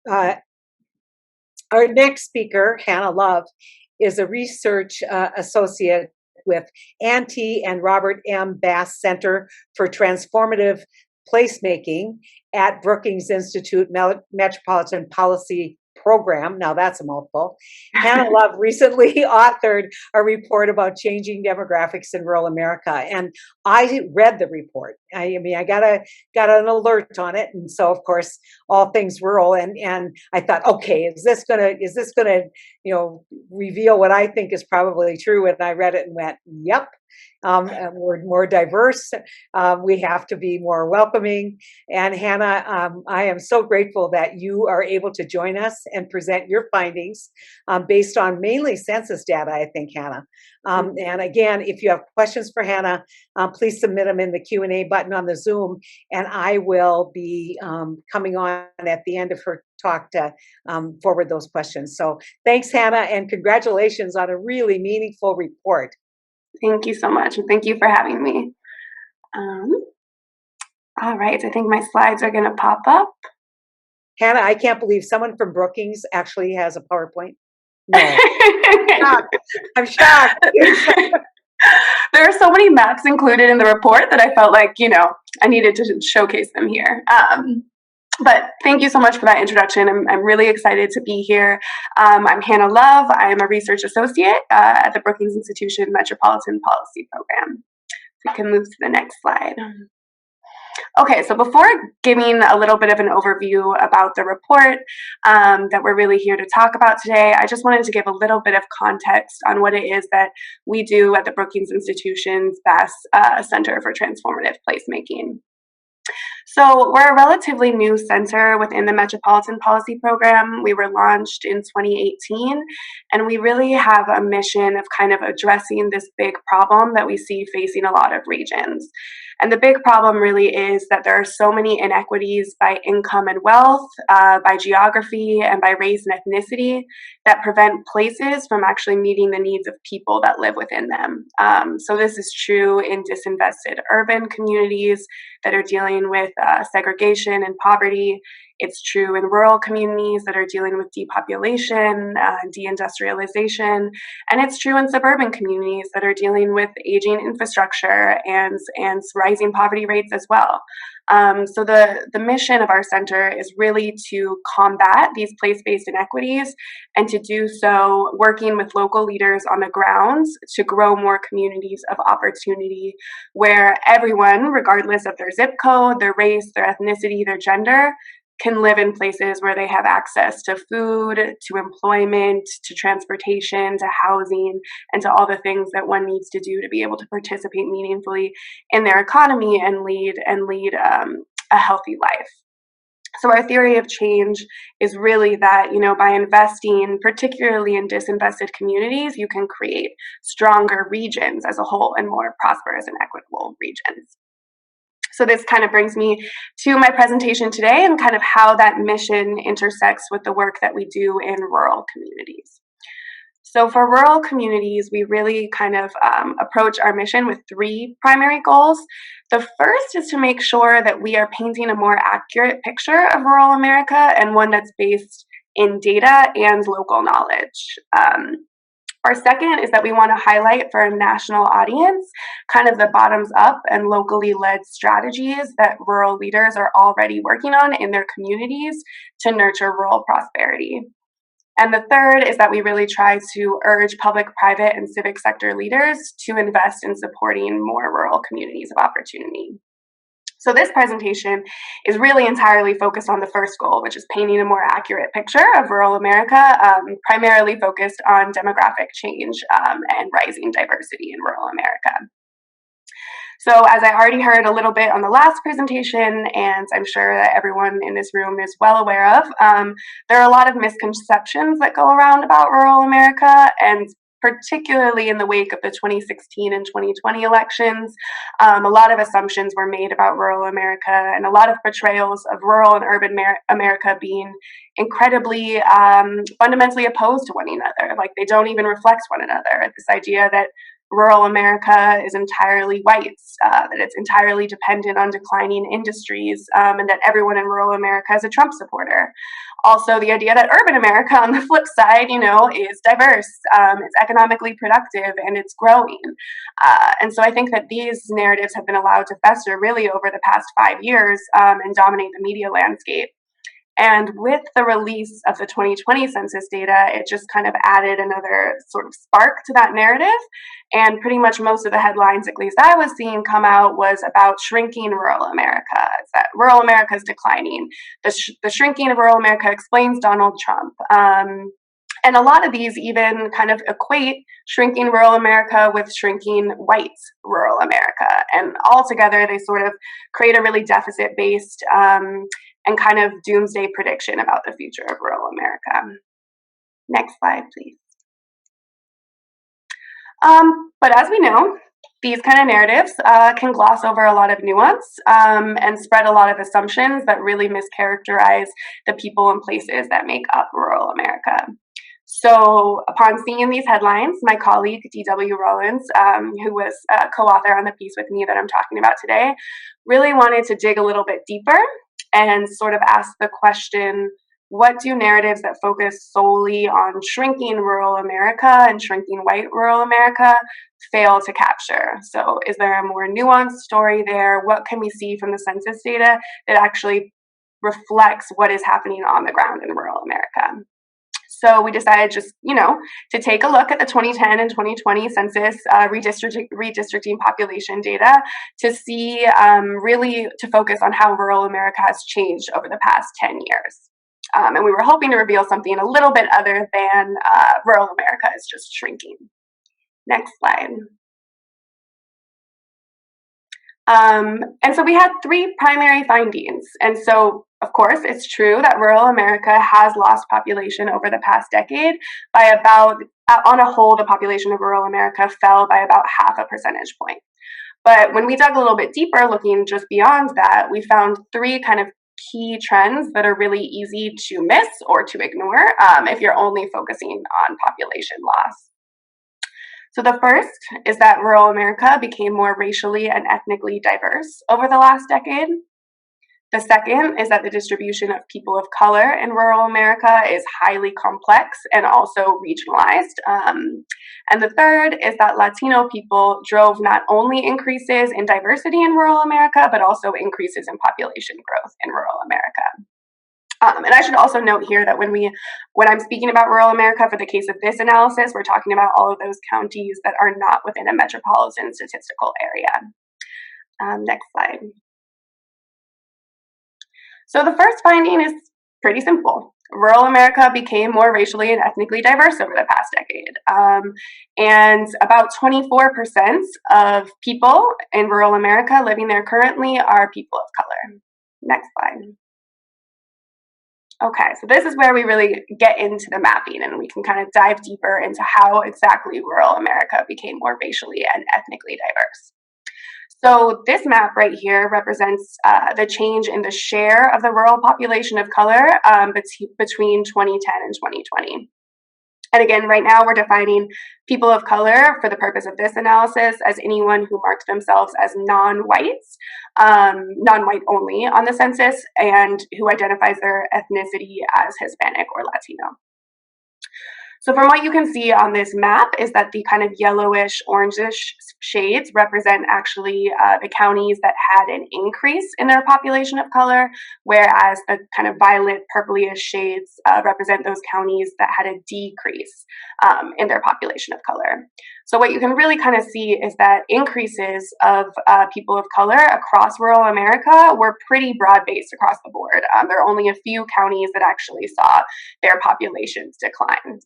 Uh, our next speaker, Hanna Love, is a research associate with Auntie and Robert M. Bass Center for Transformative Placemaking at Brookings Institute Metropolitan Policy Program. Now that's a mouthful. Hanna Love recently authored a report about changing demographics in rural America, and I read the report. I mean, I got an alert on it, and so of course, all things rural, and I thought, okay, is this gonna reveal what I think is probably true? And I read it and went, yep. And we're more diverse. We have to be more welcoming. And Hanna, I am so grateful that you are able to join us and present your findings based on mainly census data, I think, Hanna. And again, if you have questions for Hanna, please submit them in the Q&A button on the Zoom, and I will be coming on at the end of her talk to forward those questions. So thanks, Hanna, and congratulations on a really meaningful report. Thank you so much, and thank you for having me. All right, I think my slides are going to pop up. Hanna, I can't believe someone from Brookings actually has a PowerPoint. No, I'm shocked. There are so many maps included in the report that I felt like, I needed to showcase them here. But thank you so much for that introduction. I'm really excited to be here. I'm Hanna Love. I am a research associate at the Brookings Institution Metropolitan Policy Program. We can move to the next slide. Okay, so before giving a little bit of an overview about the report that we're really here to talk about today, I just wanted to give a little bit of context on what it is that we do at the Brookings Institution's Bass Center for Transformative Placemaking. So we're a relatively new center within the Metropolitan Policy Program. We were launched in 2018, and we really have a mission of kind of addressing this big problem that we see facing a lot of regions. And the big problem really is that there are so many inequities by income and wealth, by geography, and by race and ethnicity that prevent places from actually meeting the needs of people that live within them. So this is true in disinvested urban communities that are dealing with segregation and poverty. It's true in rural communities that are dealing with depopulation, deindustrialization, and it's true in suburban communities that are dealing with aging infrastructure and rising poverty rates as well. So the mission of our center is really to combat these place-based inequities, and to do so working with local leaders on the ground to grow more communities of opportunity where everyone, regardless of their zip code, their race, their ethnicity, their gender, can live in places where they have access to food, to employment, to transportation, to housing, and to all the things that one needs to do to be able to participate meaningfully in their economy and lead a healthy life. So our theory of change is really that, by investing, particularly in disinvested communities, you can create stronger regions as a whole and more prosperous and equitable regions. So this kind of brings me to my presentation today and kind of how that mission intersects with the work that we do in rural communities. So for rural communities, we really kind of approach our mission with three primary goals. The first is to make sure that we are painting a more accurate picture of rural America, and one that's based in data and local knowledge. Our second is that we want to highlight for a national audience kind of the bottoms up and locally led strategies that rural leaders are already working on in their communities to nurture rural prosperity. And the third is that we really try to urge public, private, and civic sector leaders to invest in supporting more rural communities of opportunity. So this presentation is really entirely focused on the first goal, which is painting a more accurate picture of rural America, primarily focused on demographic change and rising diversity in rural America. So as I already heard a little bit on the last presentation, and I'm sure that everyone in this room is well aware of, there are a lot of misconceptions that go around about rural America, and particularly in the wake of the 2016 and 2020 elections. A lot of assumptions were made about rural America, and a lot of portrayals of rural and urban America being incredibly fundamentally opposed to one another. Like, they don't even reflect one another. This idea that rural America is entirely white, that it's entirely dependent on declining industries, and that everyone in rural America is a Trump supporter. Also, the idea that urban America, on the flip side, is diverse, it's economically productive, and it's growing. And so I think that these narratives have been allowed to fester really over the past 5 years, and dominate the media landscape. And with the release of the 2020 census data, it just kind of added another sort of spark to that narrative. And pretty much most of the headlines, at least I was seeing come out, was about shrinking rural America. It's that rural America is declining. The shrinking of rural America explains Donald Trump. And a lot of these even kind of equate shrinking rural America with shrinking white rural America. And altogether, they sort of create a really deficit-based and kind of doomsday prediction about the future of rural America. Next slide, please. But as we know, these kind of narratives can gloss over a lot of nuance and spread a lot of assumptions that really mischaracterize the people and places that make up rural America. So upon seeing these headlines, my colleague, D.W. Rollins, who was a co-author on the piece with me that I'm talking about today, really wanted to dig a little bit deeper and sort of ask the question, what do narratives that focus solely on shrinking rural America and shrinking white rural America fail to capture? So is there a more nuanced story there? What can we see from the census data that actually reflects what is happening on the ground in rural America? So we decided just, to take a look at the 2010 and 2020 census redistricting population data to see, really to focus on how rural America has changed over the past 10 years. And we were hoping to reveal something a little bit other than rural America is just shrinking. Next slide. And so we had three primary findings. And so, of course, it's true that rural America has lost population over the past decade by about, on a whole, the population of rural America fell by about 0.5 percentage point. But when we dug a little bit deeper, looking just beyond that, we found three kind of key trends that are really easy to miss or to ignore if you're only focusing on population loss. So the first is that rural America became more racially and ethnically diverse over the last decade. The second is that the distribution of people of color in rural America is highly complex and also regionalized. And the third is that Latino people drove not only increases in diversity in rural America, but also increases in population growth in rural America. And I should also note here that when I'm speaking about rural America, for the case of this analysis, we're talking about all of those counties that are not within a metropolitan statistical area. Next slide. So the first finding is pretty simple. Rural America became more racially and ethnically diverse over the past decade. And about 24% of people in rural America living there currently are people of color. Next slide. Okay, so this is where we really get into the mapping, and we can kind of dive deeper into how exactly rural America became more racially and ethnically diverse. So this map right here represents the change in the share of the rural population of color between 2010 and 2020. And again, right now we're defining people of color for the purpose of this analysis as anyone who marks themselves as non-whites, non-white only on the census, and who identifies their ethnicity as Hispanic or Latino. So from what you can see on this map is that the kind of yellowish, orangish shades represent actually the counties that had an increase in their population of color, whereas the kind of violet, purplyish shades represent those counties that had a decrease in their population of color. So what you can really kind of see is that increases of people of color across rural America were pretty broad-based across the board. There are only a few counties that actually saw their populations decline.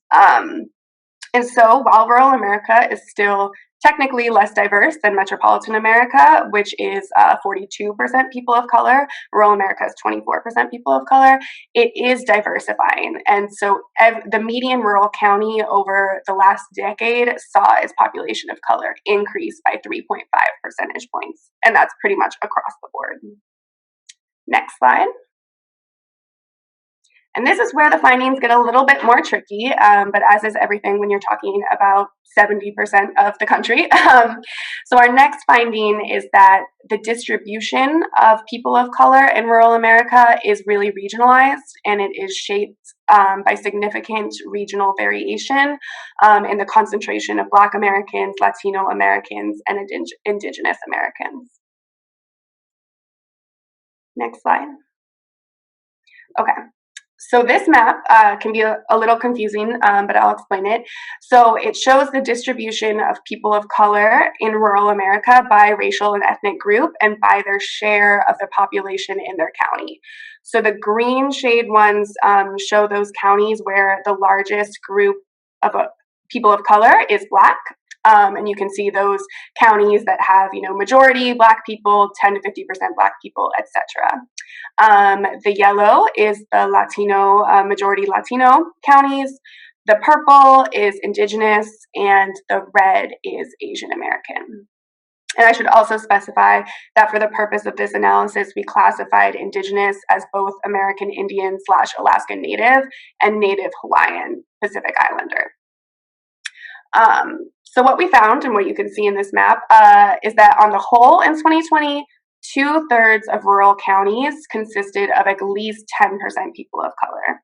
And so while rural America is still technically less diverse than metropolitan America, which is 42% people of color, rural America is 24% people of color, it is diversifying. And so the median rural county over the last decade saw its population of color increase by 3.5 percentage points. And that's pretty much across the board. Next slide. And this is where the findings get a little bit more tricky, but as is everything when you're talking about 70% of the country. So our next finding is that the distribution of people of color in rural America is really regionalized, and it is shaped by significant regional variation in the concentration of Black Americans, Latino Americans, and Indigenous Americans. Next slide. Okay. So this map can be a little confusing, but I'll explain it. So it shows the distribution of people of color in rural America by racial and ethnic group and by their share of the population in their county. So the green shade ones show those counties where the largest group of people of color is Black. And you can see those counties that have, majority Black people, 10 to 50% Black people, etc. The yellow is the Latino, majority Latino counties. The purple is Indigenous, and the red is Asian American. And I should also specify that for the purpose of this analysis, we classified Indigenous as both American Indian / Alaskan Native and Native Hawaiian Pacific Islander. So what we found, and what you can see in this map, is that on the whole in 2020, 2/3 of rural counties consisted of at least 10% people of color.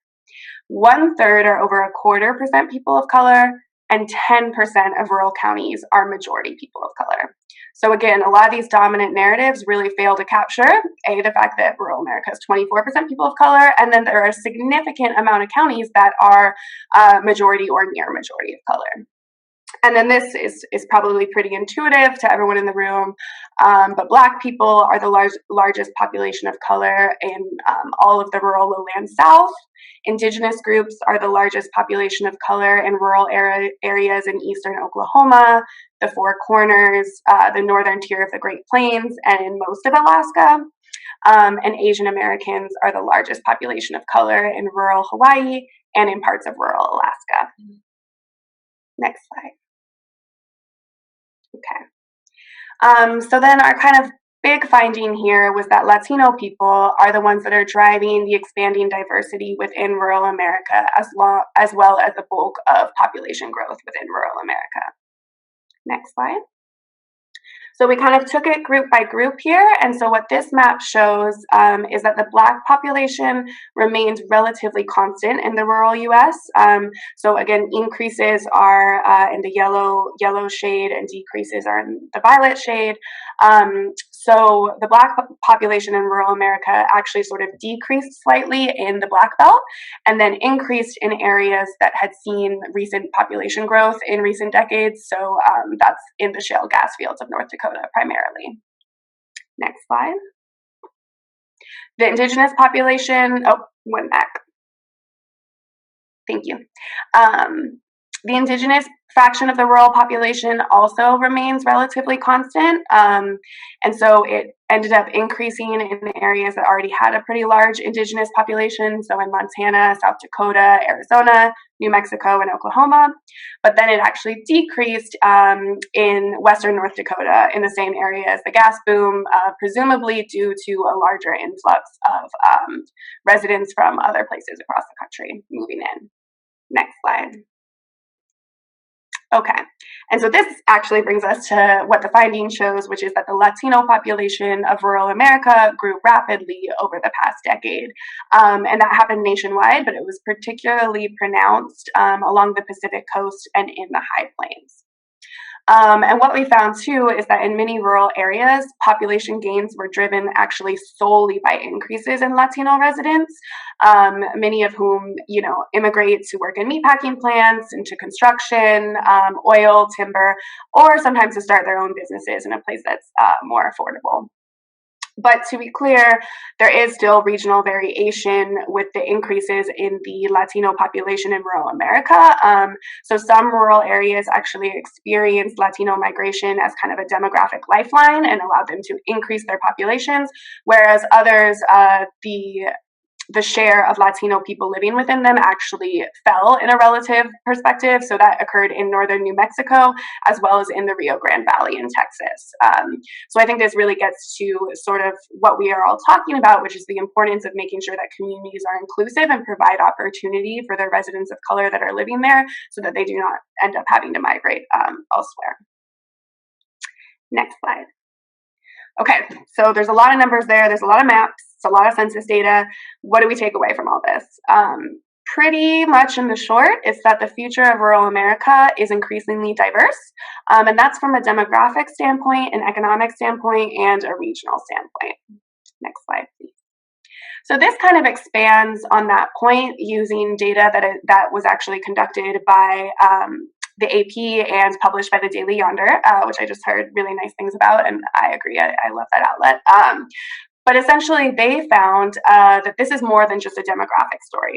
1/3 are over 1/4% people of color, and 10% of rural counties are majority people of color. So again, a lot of these dominant narratives really fail to capture, the fact that rural America is 24% people of color, and then there are a significant amount of counties that are majority or near majority of color. And then this is probably pretty intuitive to everyone in the room, but Black people are the largest population of color in all of the rural lowland South. Indigenous groups are the largest population of color in rural areas in eastern Oklahoma, the Four Corners, the northern tier of the Great Plains, and in most of Alaska. And Asian Americans are the largest population of color in rural Hawaii and in parts of rural Alaska. Next slide. Okay. So then our kind of big finding here was that Latino people are the ones that are driving the expanding diversity within rural America, as well as the bulk of population growth within rural America. Next slide. So we kind of took it group by group here, and so what this map shows is that the Black population remains relatively constant in the rural U.S. So again, increases are in the yellow shade, and decreases are in the violet shade. So the Black population in rural America actually sort of decreased slightly in the Black Belt, and then increased in areas that had seen recent population growth in recent decades. So that's in the shale gas fields of North Dakota primarily. Next slide. The Indigenous population, went back. Thank you. The Indigenous fraction of the rural population also remains relatively constant, and so it ended up increasing in areas that already had a pretty large Indigenous population, so in Montana, South Dakota, Arizona, New Mexico, and Oklahoma. But then it actually decreased in western North Dakota in the same area as the gas boom, presumably due to a larger influx of residents from other places across the country moving in. Next slide. Okay, and so this actually brings us to what the finding shows, which is that the Latino population of rural America grew rapidly over the past decade. And that happened nationwide, but it was particularly pronounced along the Pacific coast and in the high plains. And what we found too is that in many rural areas, population gains were driven actually solely by increases in Latino residents, many of whom, immigrate to work in meatpacking plants, into construction, oil, timber, or sometimes to start their own businesses in a place that's more affordable. But to be clear, there is still regional variation with the increases in the Latino population in rural America. So some rural areas actually experienced Latino migration as kind of a demographic lifeline and allowed them to increase their populations, whereas others, the the share of Latino people living within them actually fell in a relative perspective. So that occurred in northern New Mexico, as well as in the Rio Grande Valley in Texas. So I think this really gets to sort of what we are all talking about, which is the importance of making sure that communities are inclusive and provide opportunity for their residents of color that are living there so that they do not end up having to migrate elsewhere. Next slide. Okay, so there's a lot of numbers there. There's a lot of maps. It's a lot of census data. What do we take away from all this? Pretty much in the short, it's that the future of rural America is increasingly diverse. And that's from a demographic standpoint, an economic standpoint, and a regional standpoint. Next slide, please. So this kind of expands on that point using data that was actually conducted by the AP and published by the Daily Yonder, which I just heard really nice things about, and I agree, I love that outlet. But essentially, they found that this is more than just a demographic story.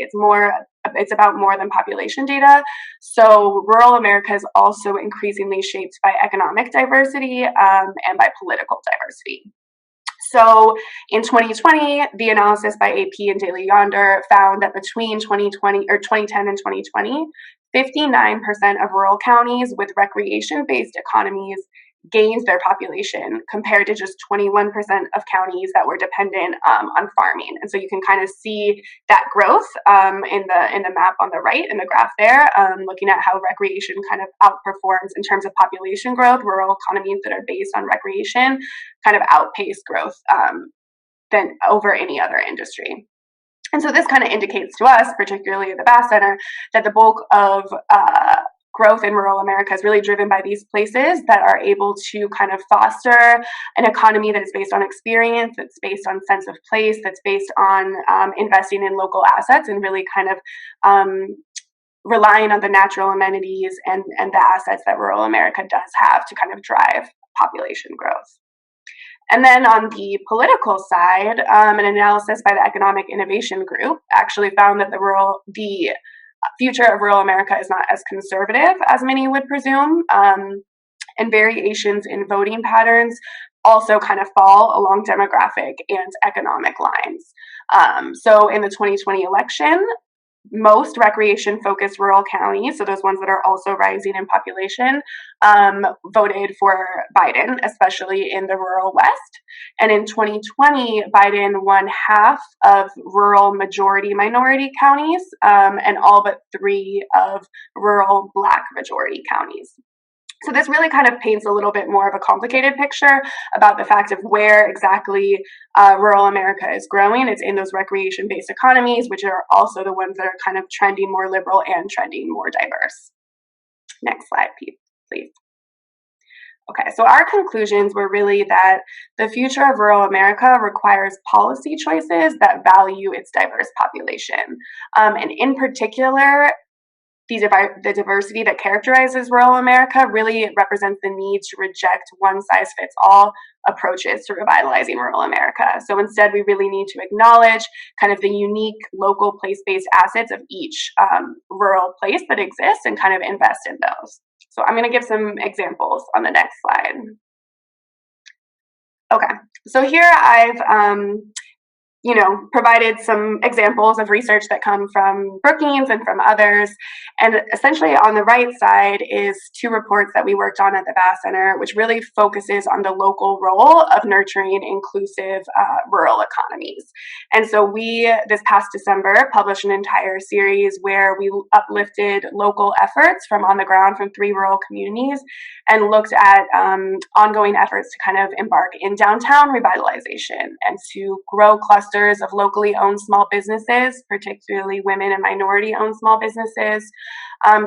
It's about more than population data. So rural America is also increasingly shaped by economic diversity and by political diversity. So in 2020, the analysis by AP and Daily Yonder found that between 2010 and 2020, 59% of rural counties with recreation-based economies gained their population compared to just 21% of counties that were dependent on farming. And so you can kind of see that growth in the map on the right in the graph there, looking at how recreation kind of outperforms in terms of population growth. Rural economies that are based on recreation kind of outpace growth than over any other industry. And so this kind of indicates to us, particularly at the Bass Center, that the bulk of growth in rural America is really driven by these places that are able to kind of foster an economy that is based on experience, that's based on sense of place, that's based on investing in local assets and really kind of relying on the natural amenities and the assets that rural America does have to kind of drive population growth. And then on the political side, an analysis by the Economic Innovation Group actually found that the future of rural America is not as conservative as many would presume, and variations in voting patterns also kind of fall along demographic and economic lines. So in the 2020 election, most recreation-focused rural counties, so those ones that are also rising in population, voted for Biden, especially in the rural West. And in 2020, Biden won half of rural majority-minority counties and all but 3 of rural Black majority counties. So this really kind of paints a little bit more of a complicated picture about the fact of where exactly rural America is growing. It's in those recreation-based economies, which are also the ones that are kind of trending more liberal and trending more diverse. Next slide, please. Okay, so our conclusions were really that the future of rural America requires policy choices that value its diverse population. And in particular, the diversity that characterizes rural America really represents the need to reject one-size-fits-all approaches to revitalizing rural America. So instead, we really need to acknowledge kind of the unique local place-based assets of each rural place that exists and kind of invest in those. So I'm going to give some examples on the next slide. Okay, so here I've provided some examples of research that come from Brookings and from others. And essentially on the right side is 2 reports that we worked on at the Bass Center, which really focuses on the local role of nurturing inclusive rural economies. And so we, this past December, published an entire series where we uplifted local efforts from on the ground from 3 rural communities and looked at ongoing efforts to kind of embark in downtown revitalization and to grow clusters of locally owned small businesses, particularly women and minority-owned small businesses,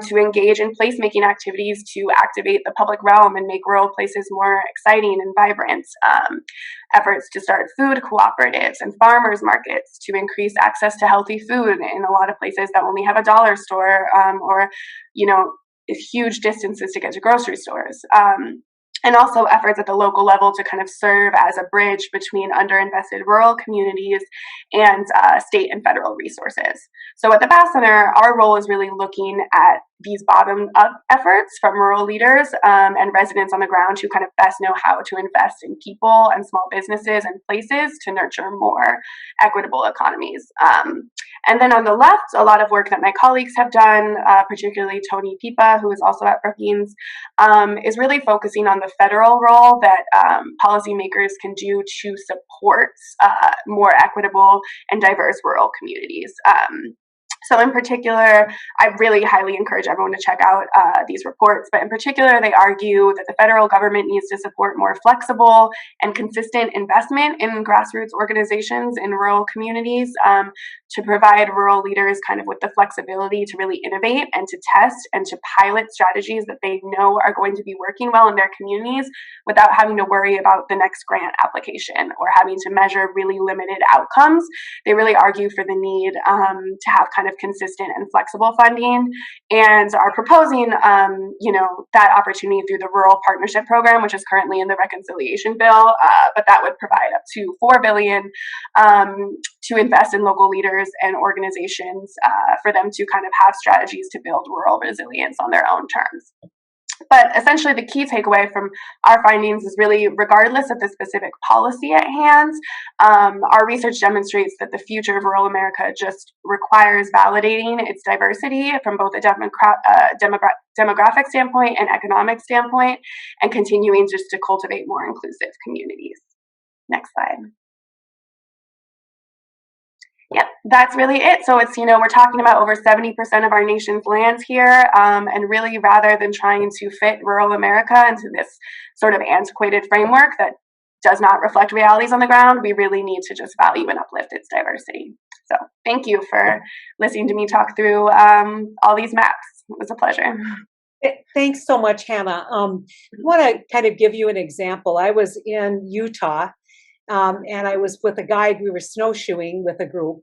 to engage in placemaking activities to activate the public realm and make rural places more exciting and vibrant, efforts to start food cooperatives and farmers markets to increase access to healthy food in a lot of places that only have a dollar store or, huge distances to get to grocery stores. And also efforts at the local level to kind of serve as a bridge between underinvested rural communities and state and federal resources. So at the Bass Center, our role is really looking at these bottom-up efforts from rural leaders and residents on the ground who kind of best know how to invest in people and small businesses and places to nurture more equitable economies. And then on the left, a lot of work that my colleagues have done, particularly Tony Pipa, who is also at Brookings, is really focusing on the federal role that policymakers can do to support more equitable and diverse rural communities. So in particular, I really highly encourage everyone to check out these reports, but in particular, they argue that the federal government needs to support more flexible and consistent investment in grassroots organizations in rural communities to provide rural leaders kind of with the flexibility to really innovate and to test and to pilot strategies that they know are going to be working well in their communities without having to worry about the next grant application or having to measure really limited outcomes. They really argue for the need to have kind of consistent and flexible funding, and are proposing, that opportunity through the Rural Partnership Program, which is currently in the reconciliation bill, but that would provide up to $4 billion to invest in local leaders and organizations for them to kind of have strategies to build rural resilience on their own terms. But essentially, the key takeaway from our findings is really, regardless of the specific policy at hand, our research demonstrates that the future of rural America just requires validating its diversity from both a demographic standpoint and economic standpoint, and continuing just to cultivate more inclusive communities. Next slide. Yep, that's really it. So it's, we're talking about over 70% of our nation's lands here, and really rather than trying to fit rural America into this sort of antiquated framework that does not reflect realities on the ground, we really need to just value and uplift its diversity. So thank you for listening to me talk through all these maps. It was a pleasure. Thanks so much, Hanna. I want to kind of give you an example. I was in Utah, and I was with a guide. We were snowshoeing with a group,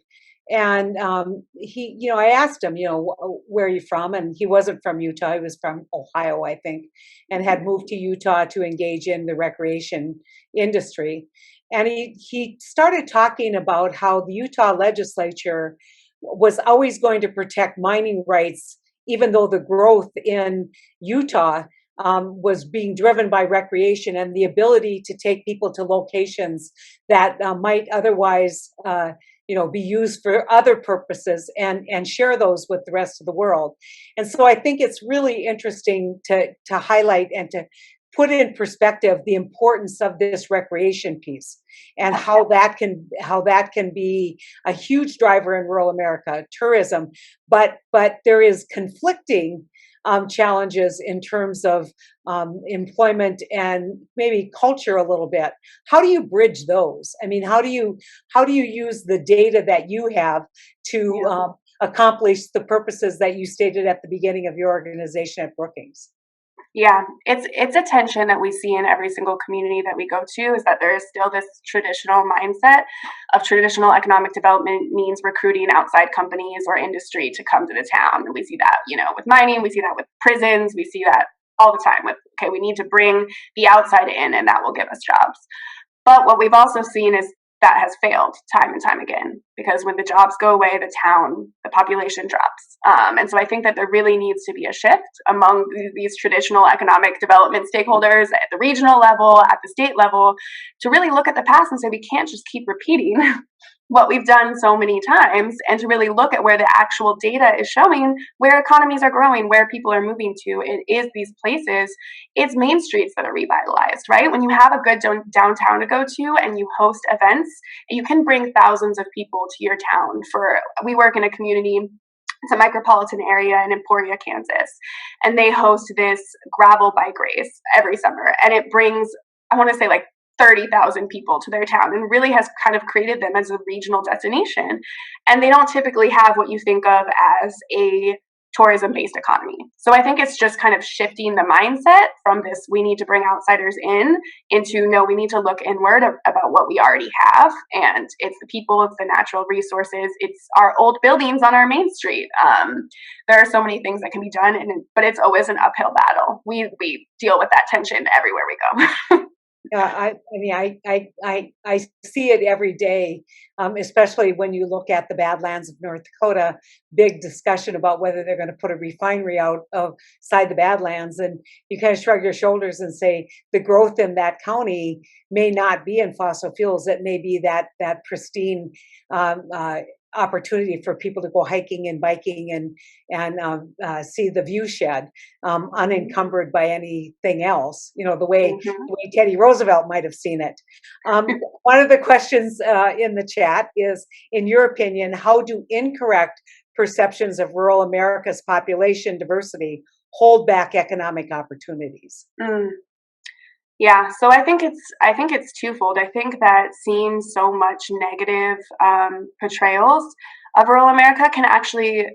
and he, I asked him, where are you from? And he wasn't from Utah. He was from Ohio, I think, and had moved to Utah to engage in the recreation industry. And he started talking about how the Utah legislature was always going to protect mining rights, even though the growth in Utah was being driven by recreation and the ability to take people to locations that might otherwise, be used for other purposes and share those with the rest of the world. And so I think it's really interesting to highlight and to put in perspective the importance of this recreation piece and how that can be a huge driver in rural America, tourism. But there is conflicting challenges in terms of employment and maybe culture a little bit. How do you bridge those? I mean, how do you use the data that you have to accomplish the purposes that you stated at the beginning of your organization at Brookings? Yeah, it's a tension that we see in every single community that we go to, is that there is still this traditional mindset of traditional economic development means recruiting outside companies or industry to come to the town. And we see that, with mining, we see that with prisons, we see that all the time with, okay, we need to bring the outside in and that will give us jobs. But what we've also seen is that has failed time and time again, because when the jobs go away, the population drops. And so I think that there really needs to be a shift among these traditional economic development stakeholders at the regional level, at the state level, to really look at the past and say, we can't just keep repeating what we've done so many times, and to really look at where the actual data is showing where economies are growing, where people are moving to. It is these places, it's main streets that are revitalized, right? When you have a good downtown to go to and you host events, you can bring thousands of people to your town. We work in a community, it's a micropolitan area in Emporia, Kansas, and they host this gravel bike race every summer, and it brings, I want to say, like 30,000 people to their town, and really has kind of created them as a regional destination. And they don't typically have what you think of as a tourism-based economy. So I think it's just kind of shifting the mindset from this, we need to bring outsiders in, into, no, we need to look inward about what we already have. And it's the people, it's the natural resources, it's our old buildings on our main street. There are so many things that can be done, but it's always an uphill battle. We deal with that tension everywhere we go. I see it every day, especially when you look at the Badlands of North Dakota. Big discussion about whether they're going to put a refinery out outside the Badlands, and you kind of shrug your shoulders and say the growth in that county may not be in fossil fuels. It may be that pristine opportunity for people to go hiking and biking and see the view shed, unencumbered by anything else. You know, Mhm. the way Teddy Roosevelt might have seen it. One of the questions in the chat is, in your opinion, how do incorrect perceptions of rural America's population diversity hold back economic opportunities? Mm. Yeah, so I think it's twofold. I think that seeing so much negative portrayals of rural America can actually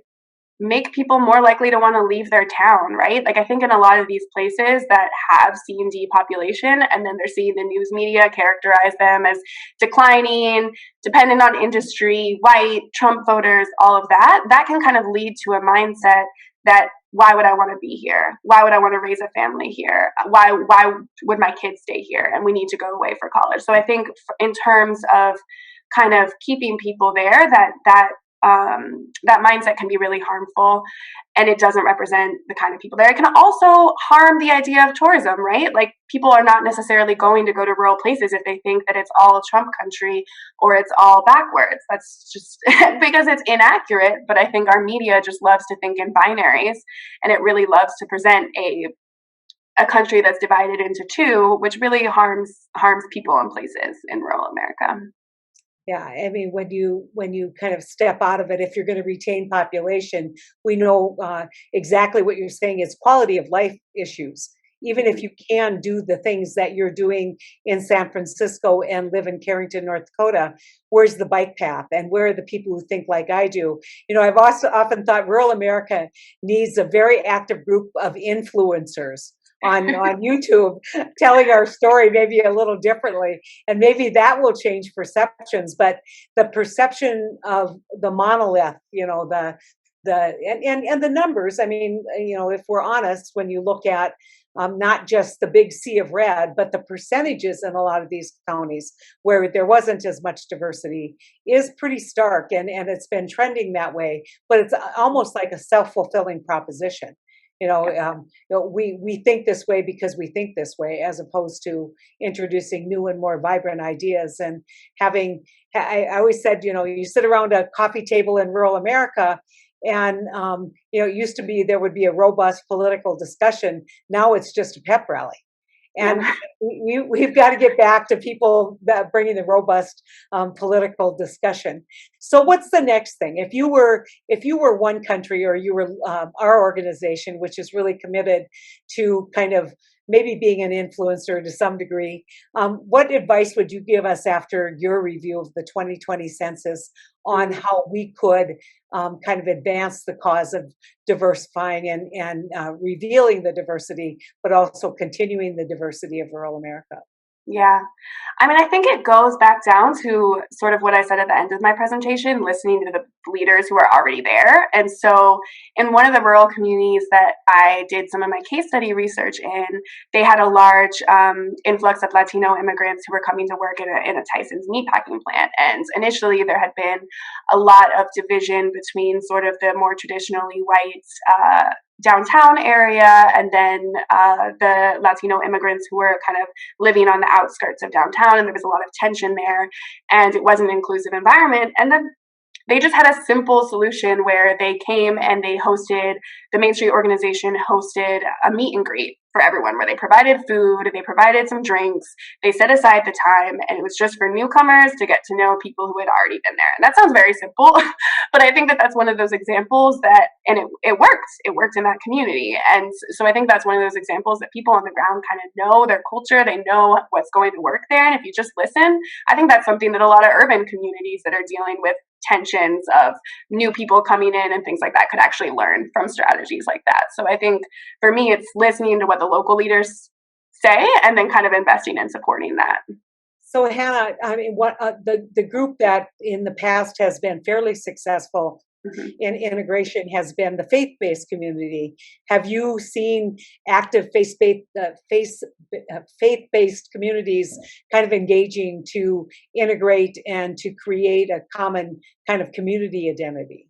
make people more likely to want to leave their town, right? Like I think in a lot of these places that have seen depopulation and then they're seeing the news media characterize them as declining, dependent on industry, white, Trump voters, all of that, that can kind of lead to a mindset that why would I want to be here? Why would I want to raise a family here? Why would my kids stay here? And we need to go away for college. So I think in terms of kind of keeping people there, that mindset can be really harmful, and it doesn't represent the kind of people there. It can also harm the idea of tourism, right? Like people are not necessarily going to go to rural places if they think that it's all Trump country or it's all backwards. That's just because it's inaccurate. But I think our media just loves to think in binaries, and it really loves to present a country that's divided into two, which really harms people and places in rural America. Yeah, I mean, when you kind of step out of it, if you're going to retain population, we know exactly what you're saying is quality of life issues. Even if you can do the things that you're doing in San Francisco and live in Carrington, North Dakota, where's the bike path and where are the people who think like I do? You know, I've also often thought rural America needs a very active group of influencers on YouTube telling our story maybe a little differently, and maybe that will change perceptions. But the perception of the monolith, you know, and the numbers, I mean, you know, if we're honest, when you look at not just the big sea of red, but the percentages in a lot of these counties where there wasn't as much diversity is pretty stark, and it's been trending that way. But it's almost like a self-fulfilling proposition. You know, we think this way because we think this way, as opposed to introducing new and more vibrant ideas and having. I always said, you know, you sit around a coffee table in rural America, and you know, it used to be there would be a robust political discussion. Now it's just a pep rally, and Yeah. we've got to get back to people that bringing the robust political discussion. So what's the next thing? If you were one country, or you were our organization, which is really committed to kind of maybe being an influencer to some degree, what advice would you give us after your review of the 2020 census on Mm. how we could kind of advance the cause of diversifying and revealing the diversity, but also continuing the diversity of rural America? Yeah. I mean, I think it goes back down to sort of what I said at the end of my presentation, listening to the leaders who are already there. And so, in one of the rural communities that I did some of my case study research in, they had a large influx of Latino immigrants who were coming to work in a Tyson's meatpacking plant. And initially, there had been a lot of division between sort of the more traditionally white downtown area and then the Latino immigrants who were kind of living on the outskirts of downtown, and there was a lot of tension there, and it wasn't an inclusive environment. And then they just had a simple solution where they came and they hosted, the Main Street organization hosted a meet and greet for everyone where they provided food, they provided some drinks, they set aside the time, and it was just for newcomers to get to know people who had already been there. And that sounds very simple, but I think that that's one of those examples that, and it worked in that community. And so I think that's one of those examples that people on the ground kind of know their culture, they know what's going to work there. And if you just listen, I think that's something that a lot of urban communities that are dealing with tensions of new people coming in and things like that could actually learn from strategies like that. So I think for me, it's listening to what the local leaders say and then kind of investing in supporting that. So Hannah, I mean, what the group that in the past has been fairly successful in integration has been the faith-based community. Have you seen active faith-based communities kind of engaging to integrate and to create a common kind of community identity?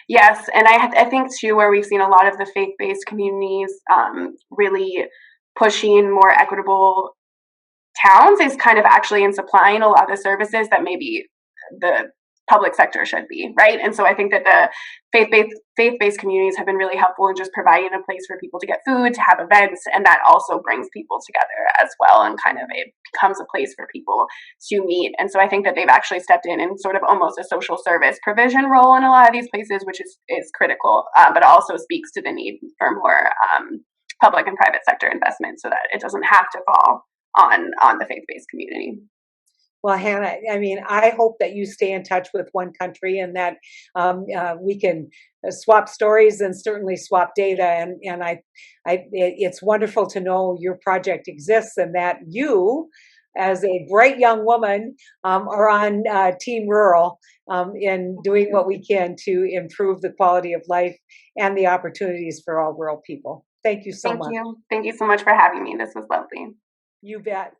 Yes, and I think too, where we've seen a lot of the faith-based communities really pushing more equitable towns is kind of actually in supplying a lot of the services that maybe the public sector should be, right? And so I think that the faith-based communities have been really helpful in just providing a place for people to get food, to have events, and that also brings people together as well, and kind of it becomes a place for people to meet. And so I think that they've actually stepped in sort of almost a social service provision role in a lot of these places, which is critical, but also speaks to the need for more public and private sector investment so that it doesn't have to fall on the faith-based community. Well, Hanna, I mean, I hope that you stay in touch with One Country and that we can swap stories and certainly swap data. And it's wonderful to know your project exists and that you, as a bright young woman, are on Team Rural in doing what we can to improve the quality of life and the opportunities for all rural people. Thank you so much. Thank you so much for having me. This was lovely. You bet.